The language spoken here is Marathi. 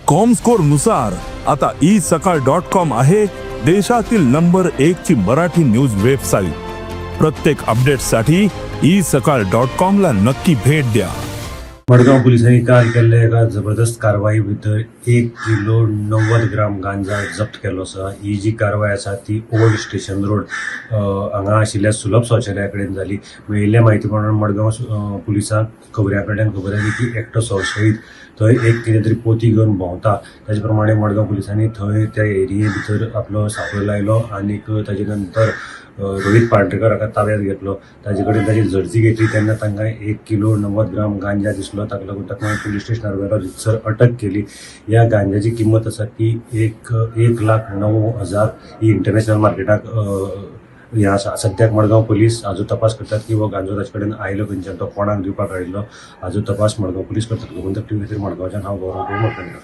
कॉमस्कोर नुसार आता isakal.com आहे देशातील नंबर 1 ची मराठी न्यूज वेबसाईट। प्रत्येक अपडेटसाठी isakal.com ला नक्की भेट द्या। मडगाव पोलिसांनी काल केल्ल्या एका जबरदस्त कारवाई भितर 1 किलो 90 ग्राम गांजा जप्त केलो आसा। ही जी कारवाई आसा ती ओल्ड स्टेशन रोड हांगा आशिल्ल्या सुलभ शौचालया कडेन जाली। मेळिल्ल्या म्हायती प्रमाण मडगाव पुलिसांक खबऱ्या कडल्यान खबर आयली की एकटो संशयीत थंय एक कितें तरी पोती घेवन भोंवता। ताचे प्रमाणे मडगाव पुलिसांनी थंय त्या एरिये भितर आपलो सांपळो लायलो आनी ताजे नंतर रोहित पांढरेकर हाका ताब्यात घेतलो। ताजे कडेन ताची झडती घेतली तेन्ना तांकां 1 किलो 90 ग्राम गांजा दिसलो। ताका लागून ताका पुलीस स्टेशनार व्हेलो, रितसर अटक केली। ह्या गांजाची किंमत आसा ती 1,09,000 ही इंटरनॅशनल मार्केटाक ह्या आसा। सद्याक मडगाव पुलीस हाजो तपास करतात की हो गांजो ताचे कडेन आयलो खंयच्यान, तो कोणाक दिवपाक आयिल्लो हाजो तपास मडगाव पुलीस करतात। गोविंद टीव्ही खातीर मडगांवच्यान हांव गौरव मडकयकार।